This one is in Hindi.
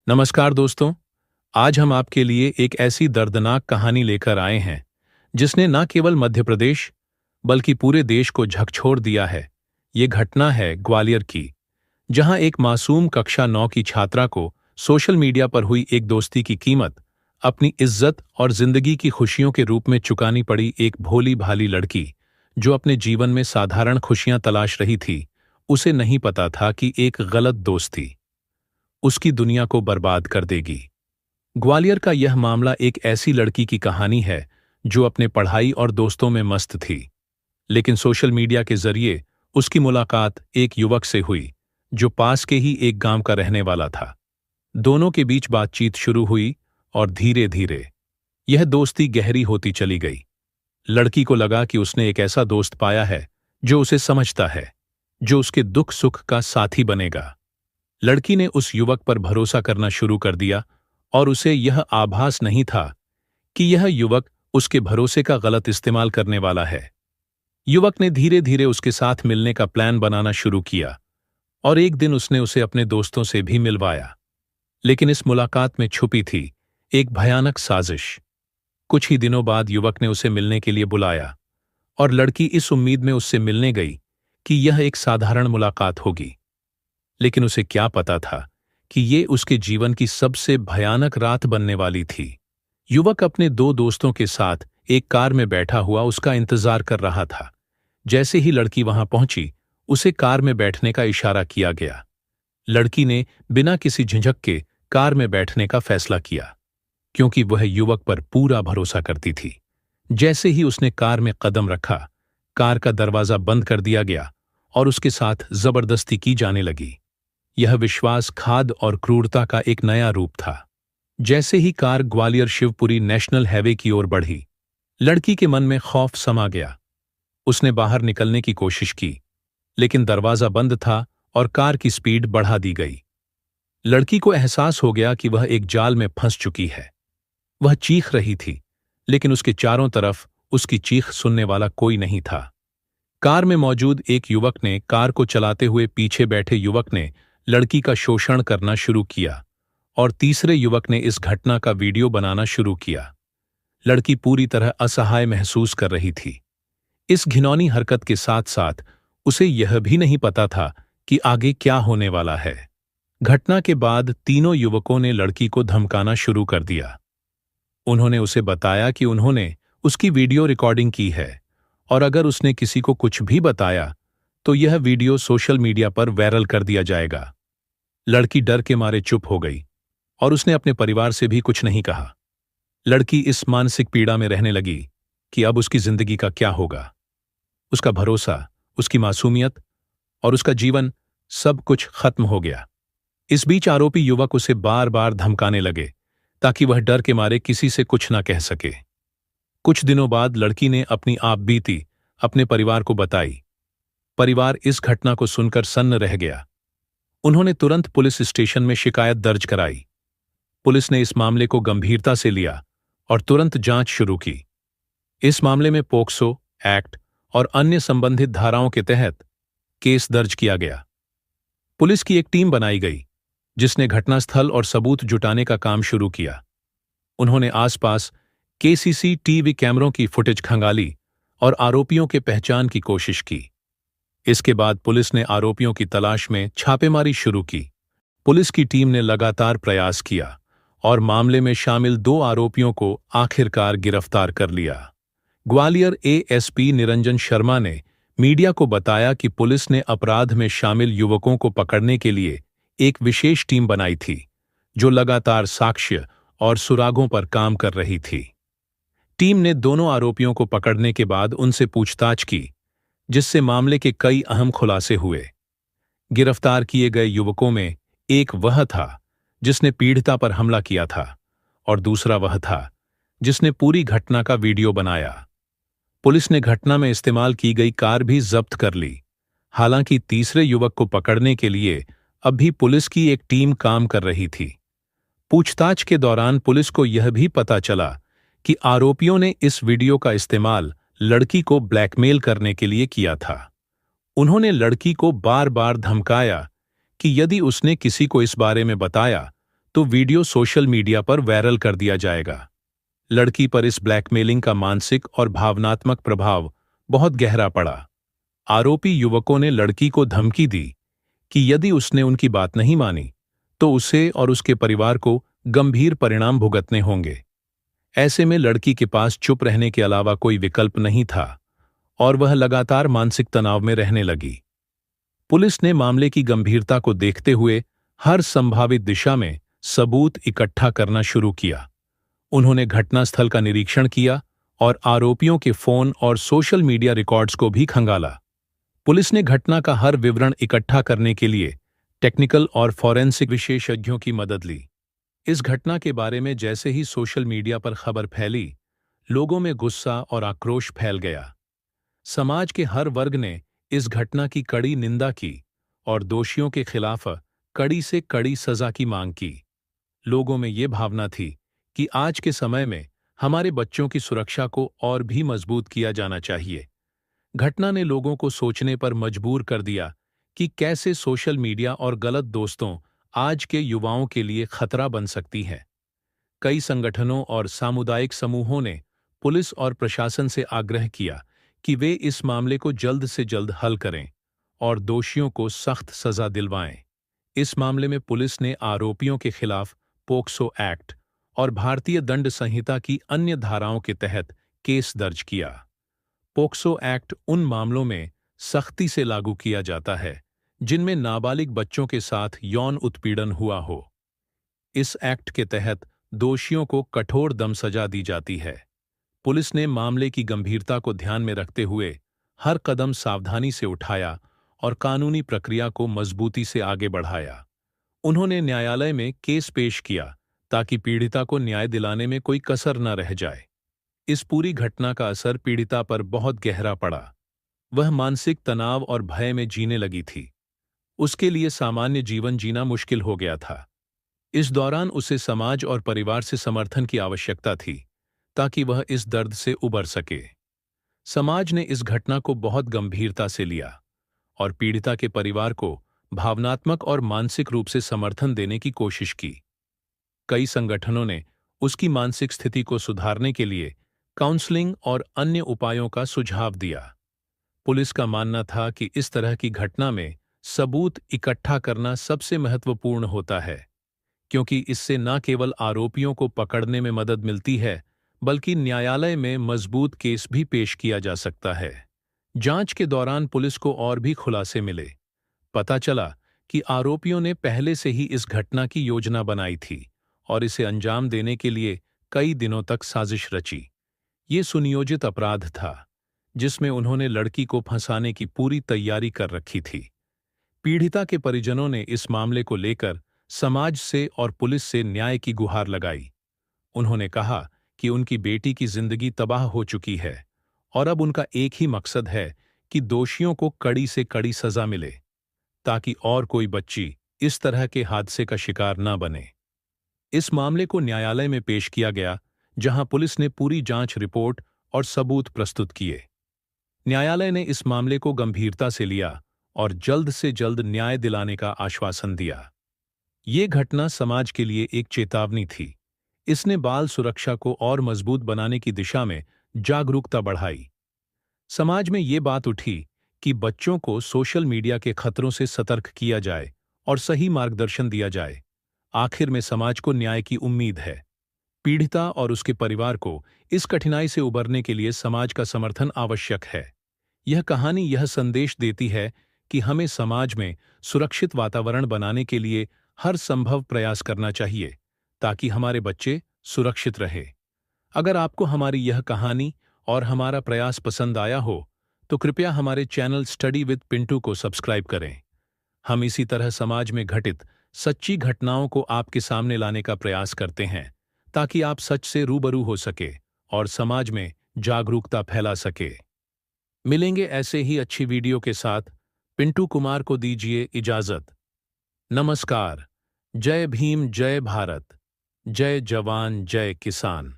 नमस्कार दोस्तों। आज हम आपके लिए एक ऐसी दर्दनाक कहानी लेकर आए हैं जिसने न केवल मध्य प्रदेश बल्कि पूरे देश को झकझोर दिया है। ये घटना है ग्वालियर की, जहां एक मासूम कक्षा 9 की छात्रा को सोशल मीडिया पर हुई एक दोस्ती की कीमत अपनी इज्जत और जिंदगी की खुशियों के रूप में चुकानी पड़ी। एक भोली भाली लड़की जो अपने जीवन में साधारण खुशियां तलाश रही थी, उसे नहीं पता था कि एक गलत दोस्ती उसकी दुनिया को बर्बाद कर देगी। ग्वालियर का यह मामला एक ऐसी लड़की की कहानी है जो अपने पढ़ाई और दोस्तों में मस्त थी, लेकिन सोशल मीडिया के जरिए उसकी मुलाकात एक युवक से हुई जो पास के ही एक गांव का रहने वाला था। दोनों के बीच बातचीत शुरू हुई और धीरे धीरे यह दोस्ती गहरी होती चली गई। लड़की को लगा कि उसने एक ऐसा दोस्त पाया है जो उसे समझता है, जो उसके दुख सुख का साथी बनेगा। लड़की ने उस युवक पर भरोसा करना शुरू कर दिया और उसे यह आभास नहीं था कि यह युवक उसके भरोसे का गलत इस्तेमाल करने वाला है। युवक ने धीरे धीरे उसके साथ मिलने का प्लान बनाना शुरू किया और एक दिन उसने उसे अपने दोस्तों से भी मिलवाया। लेकिन इस मुलाकात में छुपी थी एक भयानक साजिश। कुछ ही दिनों बाद युवक ने उसे मिलने के लिए बुलाया और लड़की इस उम्मीद में उससे मिलने गई कि यह एक साधारण मुलाकात होगी। लेकिन उसे क्या पता था कि ये उसके जीवन की सबसे भयानक रात बनने वाली थी। युवक अपने दो दोस्तों के साथ एक कार में बैठा हुआ उसका इंतजार कर रहा था। जैसे ही लड़की वहां पहुंची, उसे कार में बैठने का इशारा किया गया। लड़की ने बिना किसी झिझक के कार में बैठने का फैसला किया, क्योंकि वह युवक पर पूरा भरोसा करती थी। जैसे ही उसने कार में कदम रखा, कार का दरवाजा बंद कर दिया गया और उसके साथ जबरदस्ती की जाने लगी। यह विश्वासघात और क्रूरता का एक नया रूप था। जैसे ही car Gwalior Shivpuri national highway की ओर बढ़ी, लड़की के मन में खौफ समा गया। उसने बाहर निकलने की कोशिश की, लेकिन दरवाजा बंद था और कार की स्पीड बढ़ा दी गई। लड़की को एहसास हो गया कि वह एक जाल में फंस चुकी है। वह चीख रही थी, लेकिन उसके चारों तरफ उसकी चीख सुनने वाला कोई नहीं था। कार में मौजूद एक युवक ने कार को चलाते हुए पीछे बैठे युवक ने लड़की का शोषण करना शुरू किया और तीसरे युवक ने इस घटना का वीडियो बनाना शुरू किया। लड़की पूरी तरह असहाय महसूस कर रही थी। इस घिनौनी हरकत के साथ साथ उसे यह भी नहीं पता था कि आगे क्या होने वाला है। घटना के बाद तीनों युवकों ने लड़की को धमकाना शुरू कर दिया। उन्होंने उसे बताया कि उन्होंने उसकी वीडियो रिकॉर्डिंग की है और अगर उसने किसी को कुछ भी बताया तो यह वीडियो सोशल मीडिया पर वायरल कर दिया जाएगा। लड़की डर के मारे चुप हो गई और उसने अपने परिवार से भी कुछ नहीं कहा। लड़की इस मानसिक पीड़ा में रहने लगी कि अब उसकी जिंदगी का क्या होगा। उसका भरोसा, उसकी मासूमियत और उसका जीवन, सब कुछ खत्म हो गया। इस बीच आरोपी युवक उसे बार बार धमकाने लगे ताकि वह डर के मारे किसी से कुछ ना कह सके। कुछ दिनों बाद लड़की ने अपनी आपबीती अपने परिवार को बताई। परिवार इस घटना को सुनकर सन्न रह गया। उन्होंने तुरंत पुलिस स्टेशन में शिकायत दर्ज कराई। पुलिस ने इस मामले को गंभीरता से लिया और तुरंत जांच शुरू की। इस मामले में पोक्सो एक्ट और अन्य संबंधित धाराओं के तहत केस दर्ज किया गया। पुलिस की एक टीम बनाई गई जिसने घटनास्थल और सबूत जुटाने का काम शुरू किया। उन्होंने आसपास CCTV कैमरों की फुटेज खंगाली और आरोपियों के पहचान की कोशिश की। इसके बाद पुलिस ने आरोपियों की तलाश में छापेमारी शुरू की। पुलिस की टीम ने लगातार प्रयास किया और मामले में शामिल 2 आरोपियों को आखिरकार गिरफ्तार कर लिया। ग्वालियर ASP निरंजन शर्मा ने मीडिया को बताया कि पुलिस ने अपराध में शामिल युवकों को पकड़ने के लिए एक विशेष टीम बनाई थी, जो लगातार साक्ष्य और सुरागों पर काम कर रही थी। टीम ने दोनों आरोपियों को पकड़ने के बाद उनसे पूछताछ की, जिससे मामले के कई अहम खुलासे हुए। गिरफ्तार किए गए युवकों में एक वह था जिसने पीड़िता पर हमला किया था और दूसरा वह था जिसने पूरी घटना का वीडियो बनाया। पुलिस ने घटना में इस्तेमाल की गई कार भी जब्त कर ली। हालांकि तीसरे युवक को पकड़ने के लिए अब भी पुलिस की एक टीम काम कर रही थी। पूछताछ के दौरान पुलिस को यह भी पता चला कि आरोपियों ने इस वीडियो का इस्तेमाल लड़की को ब्लैकमेल करने के लिए किया था। उन्होंने लड़की को बार बार धमकाया कि यदि उसने किसी को इस बारे में बताया तो वीडियो सोशल मीडिया पर वायरल कर दिया जाएगा। लड़की पर इस ब्लैकमेलिंग का मानसिक और भावनात्मक प्रभाव बहुत गहरा पड़ा। आरोपी युवकों ने लड़की को धमकी दी कि यदि उसने उनकी बात नहीं मानी तो उसे और उसके परिवार को गंभीर परिणाम भुगतने होंगे। ऐसे में लड़की के पास चुप रहने के अलावा कोई विकल्प नहीं था और वह लगातार मानसिक तनाव में रहने लगी। पुलिस ने मामले की गंभीरता को देखते हुए हर संभावित दिशा में सबूत इकट्ठा करना शुरू किया। उन्होंने घटनास्थल का निरीक्षण किया और आरोपियों के फोन और सोशल मीडिया रिकॉर्ड्स को भी खंगाला। पुलिस ने घटना का हर विवरण इकट्ठा करने के लिए टेक्निकल और फॉरेंसिक विशेषज्ञों की मदद ली। इस घटना के बारे में जैसे ही सोशल मीडिया पर खबर फैली, लोगों में गुस्सा और आक्रोश फैल गया। समाज के हर वर्ग ने इस घटना की कड़ी निंदा की और दोषियों के खिलाफ कड़ी से कड़ी सजा की मांग की। लोगों में ये भावना थी कि आज के समय में हमारे बच्चों की सुरक्षा को और भी मजबूत किया जाना चाहिए। घटना ने लोगों को सोचने पर मजबूर कर दिया कि कैसे सोशल मीडिया और गलत दोस्तों आज के युवाओं के लिए खतरा बन सकती है। कई संगठनों और सामुदायिक समूहों ने पुलिस और प्रशासन से आग्रह किया कि वे इस मामले को जल्द से जल्द हल करें और दोषियों को सख्त सजा दिलवाएं। इस मामले में पुलिस ने आरोपियों के खिलाफ पोक्सो एक्ट और भारतीय दंड संहिता की अन्य धाराओं के तहत केस दर्ज किया। पोक्सो एक्ट उन मामलों में सख्ती से लागू किया जाता है जिनमें नाबालिग बच्चों के साथ यौन उत्पीड़न हुआ हो। इस एक्ट के तहत दोषियों को कठोर दम सजा दी जाती है। पुलिस ने मामले की गंभीरता को ध्यान में रखते हुए हर कदम सावधानी से उठाया और कानूनी प्रक्रिया को मजबूती से आगे बढ़ाया। उन्होंने न्यायालय में केस पेश किया ताकि पीड़िता को न्याय दिलाने में कोई कसर न रह जाए। इस पूरी घटना का असर पीड़िता पर बहुत गहरा पड़ा। वह मानसिक तनाव और भय में जीने लगी थी। उसके लिए सामान्य जीवन जीना मुश्किल हो गया था। इस दौरान उसे समाज और परिवार से समर्थन की आवश्यकता थी ताकि वह इस दर्द से उबर सके। समाज ने इस घटना को बहुत गंभीरता से लिया और पीड़िता के परिवार को भावनात्मक और मानसिक रूप से समर्थन देने की कोशिश की। कई संगठनों ने उसकी मानसिक स्थिति को सुधारने के लिए काउंसलिंग और अन्य उपायों का सुझाव दिया। पुलिस का मानना था कि इस तरह की घटना में सबूत इकट्ठा करना सबसे महत्वपूर्ण होता है, क्योंकि इससे न केवल आरोपियों को पकड़ने में मदद मिलती है, बल्कि न्यायालय में मजबूत केस भी पेश किया जा सकता है। जांच के दौरान पुलिस को और भी खुलासे मिले। पता चला कि आरोपियों ने पहले से ही इस घटना की योजना बनाई थी और इसे अंजाम देने के लिए कई दिनों तक साजिश रची। ये सुनियोजित अपराध था जिसमें उन्होंने लड़की को फंसाने की पूरी तैयारी कर रखी थी। पीड़िता के परिजनों ने इस मामले को लेकर समाज से और पुलिस से न्याय की गुहार लगाई। उन्होंने कहा कि उनकी बेटी की जिंदगी तबाह हो चुकी है और अब उनका एक ही मकसद है कि दोषियों को कड़ी से कड़ी सजा मिले, ताकि और कोई बच्ची इस तरह के हादसे का शिकार न बने। इस मामले को न्यायालय में पेश किया गया, जहां पुलिस ने पूरी जांच रिपोर्ट और सबूत प्रस्तुत किए। न्यायालय ने इस मामले को गंभीरता से लिया और जल्द से जल्द न्याय दिलाने का आश्वासन दिया। ये घटना समाज के लिए एक चेतावनी थी। इसने बाल सुरक्षा को और मजबूत बनाने की दिशा में जागरूकता बढ़ाई। समाज में ये बात उठी कि बच्चों को सोशल मीडिया के खतरों से सतर्क किया जाए और सही मार्गदर्शन दिया जाए। आखिर में समाज को न्याय की उम्मीद है। पीड़िता और उसके परिवार को इस कठिनाई से उबरने के लिए समाज का समर्थन आवश्यक है। यह कहानी यह संदेश देती है कि हमें समाज में सुरक्षित वातावरण बनाने के लिए हर संभव प्रयास करना चाहिए, ताकि हमारे बच्चे सुरक्षित रहे। अगर आपको हमारी यह कहानी और हमारा प्रयास पसंद आया हो, तो कृपया हमारे चैनल स्टडी विद पिंटू को सब्सक्राइब करें। हम इसी तरह समाज में घटित सच्ची घटनाओं को आपके सामने लाने का प्रयास करते हैं, ताकि आप सच से रूबरू हो सके और समाज में जागरूकता फैला सके। मिलेंगे ऐसे ही अच्छी वीडियो के साथ। पिंटू कुमार को दीजिए इजाजत। नमस्कार। जय भीम, जय भारत, जय जवान, जय किसान।